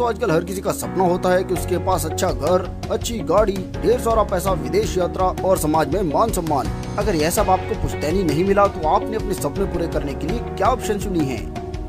तो आजकल हर किसी का सपना होता है कि उसके पास अच्छा घर, अच्छी गाड़ी, ढेर सारा पैसा, विदेश यात्रा और समाज में मान सम्मान। अगर यह सब आपको पुश्तैनी नहीं मिला तो आपने अपने सपने पूरे करने के लिए क्या ऑप्शन चुनी है?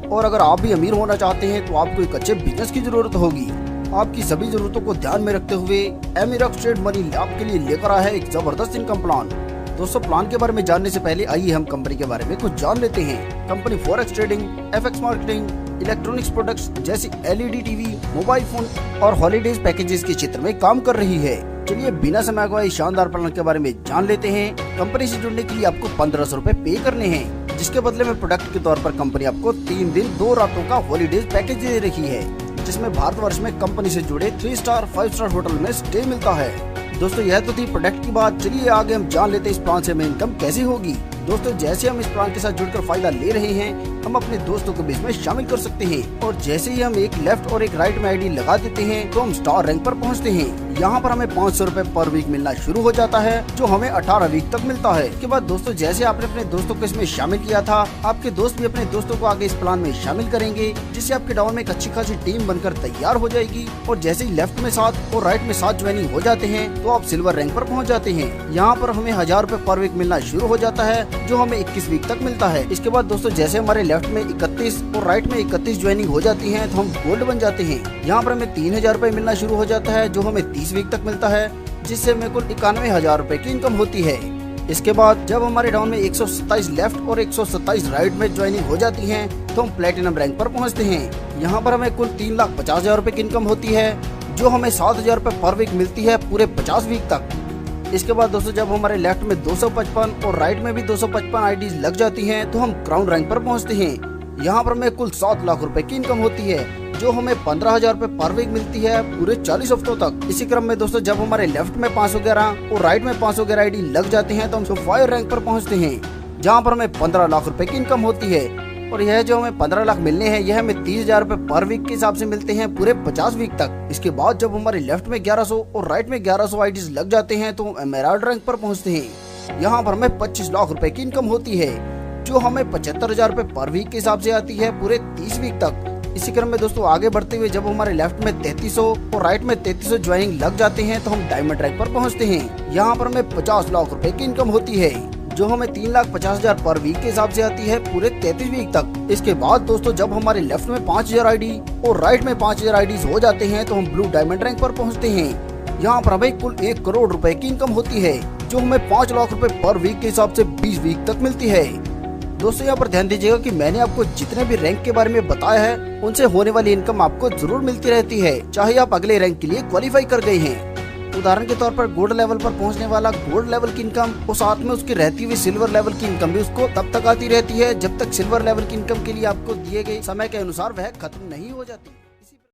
और अगर आप भी अमीर होना चाहते हैं तो आपको एक अच्छे बिजनेस की जरूरत होगी। आपकी सभी जरूरतों को ध्यान में रखते हुए एमिरक्स ट्रेड मनी आपके लिए लेकर आया है एक जबरदस्त इनकम प्लान। दोस्तों, प्लान के बारे में जानने से पहले आइए हम कंपनी के बारे में कुछ जान लेते हैं। Company forex trading, FX marketing, electronics products जैसी एलईडी टीवी, मोबाइल फोन और हॉलीडेज पैकेजेस के क्षेत्र में काम कर रही है। चलिए बिना समय गवाए शानदार प्लान के बारे में जान लेते हैं। कंपनी से जुड़ने के लिए आपको 1500 रुपए पे करने हैं, जिसके बदले में प्रोडक्ट के तौर पर कंपनी आपको 3 दिन 2 रातों का हॉलीडेज पैकेज दे रही है, जिसमें भारतवर्ष में कंपनी से जुड़े 3 स्टार 5 स्टार होटल में स्टे मिलता है। दोस्तों, यह तो थी प्रोडक्ट की बात। चलिए आगे हम जान लेते हैं इस प्लान से हमें इनकम कैसी होगी। दोस्तों, जैसे हम इस प्लान के साथ जुड़कर फायदा ले रहे हैं, हम अपने दोस्तों को भी इसमें शामिल कर सकते हैं। और जैसे ही हम एक लेफ्ट और एक राइट में आईडी लगा देते हैं तो हम स्टार रैंक पर पहुंचते हैं। यहाँ पर हमें 500 रुपए पर वीक मिलना शुरू हो जाता है, जो हमें 18 वीक तक मिलता है। इसके बाद दोस्तों, जैसे आपने अपने दोस्तों को इसमें शामिल किया था, आपके दोस्त भी अपने दोस्तों को आगे इस प्लान में शामिल करेंगे, जिससे आपके डाउन में एक अच्छी खासी टीम बनकर तैयार हो जाएगी। और जैसे ही लेफ्ट में 7 और राइट में 7 ज्वाइनिंग हो जाते हैं तो आप सिल्वर रैंक पर पहुंच जाते हैं। यहाँ पर हमें 1000 रुपए पर वीक मिलना शुरू हो जाता है, जो हमें 21 वीक तक मिलता है। इसके बाद दोस्तों, जैसे हमारे लेफ्ट में 31 और राइट में 31 ज्वाइनिंग हो जाती है तो हम गोल्ड बन जाते हैं। यहाँ पर हमें 3000 रुपए मिलना शुरू हो जाता है, जो हमें 30 वीक तक मिलता है, जिससे हमें कुल 91,000 रुपए की इनकम होती है। इसके बाद जब हमारे डाउन में 127 लेफ्ट और 127 राइट में ज्वाइनिंग हो जाती है तो हम प्लेटिनम रैंक पर पहुंचते हैं। यहाँ पर हमें कुल 3,50,000 रुपए की इनकम होती है, जो हमें 7,000 रुपए पर वीक मिलती है पूरे 50 वीक तक। इसके बाद दोस्तों, जब हमारे लेफ्ट में 255 और राइट में भी 255 आईडीज लग जाती हैं तो हम क्राउन रैंक पर पहुंचते हैं। यहाँ पर हमें कुल 7 लाख रुपए की इनकम होती है, जो हमें 15,000 रुपए पर वीक मिलती है पूरे 40 हफ्तों तक। इसी क्रम में दोस्तों, जब हमारे लेफ्ट में 511 और राइट में 511 आईडी लग जाते हैं तो हम फायर रैंक पर पहुंचते हैं, जहाँ पर हमें 15 लाख रुपए की इनकम होती है। और यह जो हमें 15 लाख मिलने हैं, यह हमें 30,000 रुपए पर वीक के हिसाब से मिलते हैं पूरे 50 वीक तक। इसके बाद जब हमारे लेफ्ट में 1100 और राइट में 1100 आईडीज लग जाते हैं तो हम एमराल्ड रैंक पर पहुंचते हैं। यहाँ पर हमें 25 लाख रुपए की इनकम होती है, जो हमें 75,000 रुपए पर वीक के हिसाब से आती है पूरे 30 वीक तक। इसी क्रम में दोस्तों, आगे बढ़ते हुए जब हमारे लेफ्ट में 3300 और राइट में 3300 ज्वाइनिंग लग जाते हैं तो हम डायमंड रैंक पर पहुंचते हैं। यहाँ पर हमें 50 लाख रुपए की इनकम होती है, जो हमें 3,50,000 पर वीक के हिसाब से आती है पूरे 33 वीक तक। इसके बाद दोस्तों, जब हमारे लेफ्ट में 5000 आईडी और राइट में 5000 आईडीज हो जाते हैं तो हम ब्लू डायमंड रैंक पर पहुंचते हैं। यहाँ पर हमें कुल 1 करोड़ रुपए की इनकम होती है, जो हमें 5 लाख रुपए पर वीक के हिसाब से 20 वीक तक मिलती है। दोस्तों, यहाँ पर ध्यान दीजिएगा कि मैंने आपको जितने भी रैंक के बारे में बताया है, उनसे होने वाली इनकम आपको जरूर मिलती रहती है, चाहे आप अगले रैंक के लिए क्वालिफाई कर गए हैं। उदाहरण के तौर पर गोल्ड लेवल पर पहुंचने वाला गोल्ड लेवल की इनकम और साथ में उसकी रहती हुई सिल्वर लेवल की इनकम भी उसको तब तक आती रहती है जब तक सिल्वर लेवल की इनकम के लिए आपको दिए गए समय के अनुसार वह खत्म नहीं हो जाती।